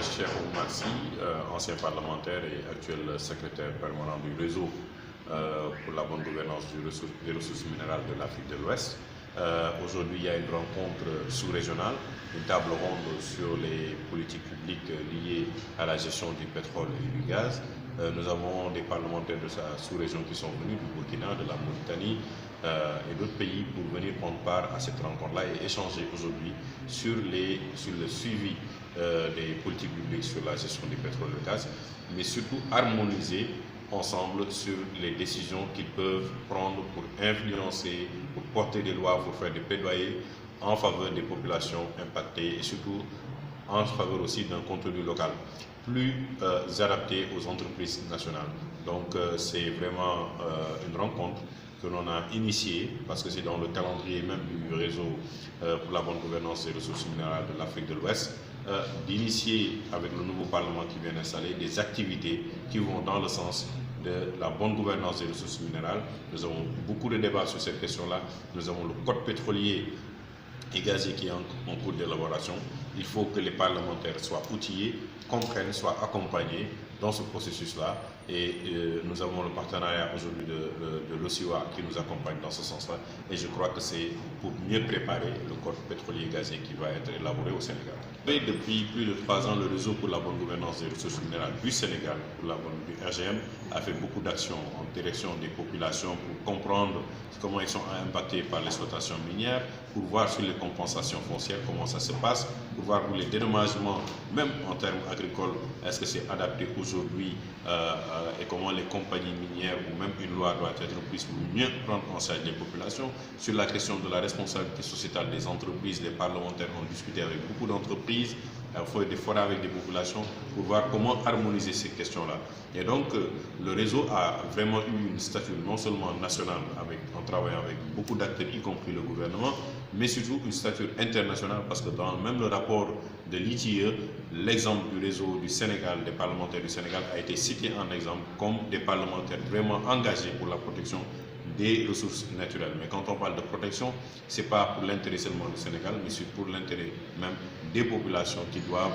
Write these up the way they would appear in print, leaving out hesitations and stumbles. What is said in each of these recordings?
Cheikh Oumar Sy, ancien parlementaire et actuel secrétaire permanent du réseau pour la bonne gouvernance des ressources minérales de l'Afrique de l'Ouest. Aujourd'hui, il y a une rencontre sous-régionale, une table ronde sur les politiques publiques liées à la gestion du pétrole et du gaz. Nous avons des parlementaires de sa sous-région qui sont venus, du Burkina, de la Mauritanie et d'autres pays pour venir prendre part à cette rencontre-là et échanger aujourd'hui sur le suivi des politiques publiques sur la gestion du pétrole et du gaz, mais surtout harmoniser ensemble sur les décisions qu'ils peuvent prendre pour influencer, pour porter des lois, pour faire des plaidoyers en faveur des populations impactées et surtout en faveur aussi d'un contenu local plus adapté aux entreprises nationales. Donc c'est vraiment une rencontre que l'on a initiée parce que c'est dans le calendrier même du réseau pour la bonne gouvernance des ressources minérales de l'Afrique de l'Ouest d'initier avec le nouveau Parlement qui vient d'installer des activités qui vont dans le sens de la bonne gouvernance des ressources minérales. Nous avons beaucoup de débats sur cette question-là. Nous avons le code pétrolier et gazier qui est en cours d'élaboration. Il faut que les parlementaires soient outillés, comprennent, soient accompagnés dans ce processus-là. Et nous avons le partenariat aujourd'hui de l'OSIWA qui nous accompagne dans ce sens-là. Et je crois que c'est pour mieux préparer le code pétrolier et gazier qui va être élaboré au Sénégal. Et depuis plus de 3 ans, le réseau pour la bonne gouvernance des ressources minérales du Sénégal, du RGM, a fait beaucoup d'actions en direction des populations pour comprendre comment ils sont impactés par l'exploitation minière, pour voir sur les compensations foncières, comment ça se passe, pour voir pour les dédommagements, même en termes agricoles, est-ce que c'est adapté aujourd'hui et comment les compagnies minières ou même une loi doit être prise pour mieux prendre en charge les populations. Sur la question de la responsabilité sociétale des entreprises, les parlementaires ont discuté avec beaucoup d'entreprises, fait des forums avec des populations pour voir comment harmoniser ces questions-là. Et donc, le réseau a vraiment eu une stature non seulement nationale en travaillant avec beaucoup d'acteurs, y compris le gouvernement, mais surtout une stature internationale parce que dans même le rapport de l'ITIE, l'exemple du réseau du Sénégal, des parlementaires du Sénégal a été cité en exemple comme des parlementaires vraiment engagés pour la protection des ressources naturelles. Mais quand on parle de protection, ce n'est pas pour l'intérêt seulement du Sénégal, mais c'est pour l'intérêt même des populations qui doivent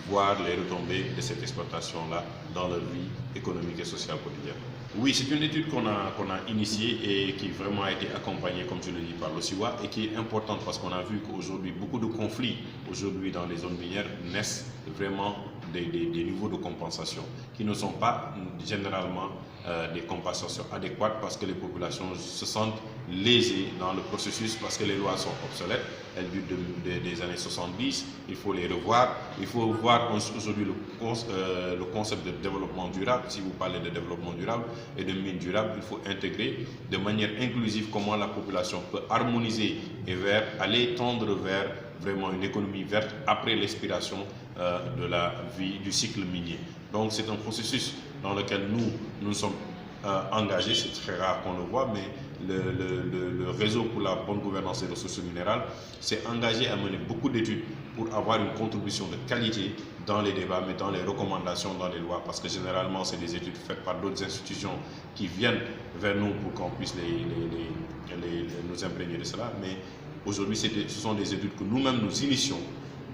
voir les retombées de cette exploitation-là dans leur vie économique et sociale quotidienne. Oui, c'est une étude qu'on a initiée et qui vraiment a été accompagnée, comme je le dis, par l'OSIWA et qui est importante parce qu'on a vu qu'aujourd'hui, beaucoup de conflits aujourd'hui dans les zones minières naissent vraiment des niveaux de compensation qui ne sont pas généralement des compensations adéquates parce que les populations se sentent lésées dans le processus parce que les lois sont obsolètes, elles durent des années 70, il faut les revoir, il faut voir aujourd'hui le concept de développement durable. Si vous parlez de développement durable et de mine durable, il faut intégrer de manière inclusive comment la population peut harmoniser et aller tendre vers vraiment une économie verte après l'expiration de la vie du cycle minier. Donc c'est un processus dans lequel nous sommes engagés, c'est très rare qu'on le voit, mais le réseau pour la bonne gouvernance des ressources minérales s'est engagé à mener beaucoup d'études pour avoir une contribution de qualité dans les débats, mais dans les recommandations, dans les lois, parce que généralement c'est des études faites par d'autres institutions qui viennent vers nous pour qu'on puisse nous imprégner de cela, mais aujourd'hui ce sont des études que nous-mêmes nous initions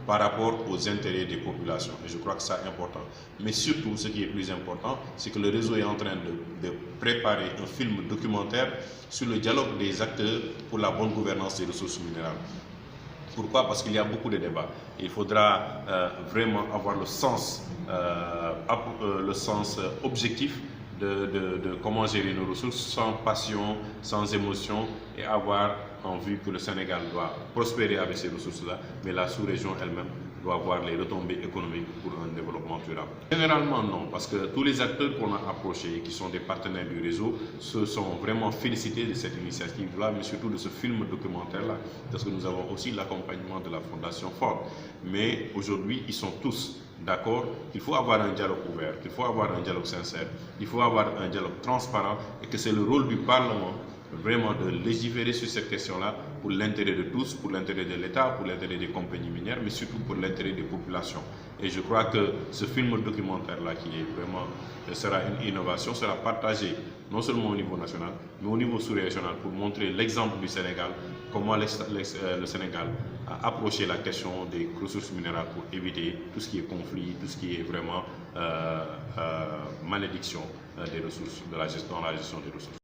par rapport aux intérêts des populations. Et je crois que c'est important. Mais surtout, ce qui est plus important, c'est que le réseau est en train de préparer un film documentaire sur le dialogue des acteurs pour la bonne gouvernance des ressources minérales. Pourquoi? Parce qu'il y a beaucoup de débats. Il faudra vraiment avoir le sens objectif de comment gérer nos ressources sans passion, sans émotion et avoir en vue que le Sénégal doit prospérer avec ces ressources-là, mais la sous-région elle-même doit avoir les retombées économiques pour un développement durable. Généralement non, parce que tous les acteurs qu'on a approchés, qui sont des partenaires du réseau, se sont vraiment félicités de cette initiative-là, mais surtout de ce film documentaire-là, parce que nous avons aussi l'accompagnement de la Fondation Ford. Mais aujourd'hui, ils sont tous d'accord qu'il faut avoir un dialogue ouvert, qu'il faut avoir un dialogue sincère, il faut avoir un dialogue transparent et que c'est le rôle du Parlement vraiment de légiférer sur cette question-là pour l'intérêt de tous, pour l'intérêt de l'État, pour l'intérêt des compagnies minières, mais surtout pour l'intérêt des populations. Et je crois que ce film documentaire-là, qui est vraiment sera une innovation, sera partagé non seulement au niveau national, mais au niveau sous-régional pour montrer l'exemple du Sénégal, comment le Sénégal approcher la question des ressources minérales pour éviter tout ce qui est conflit, tout ce qui est vraiment malédiction des ressources, dans la gestion des ressources.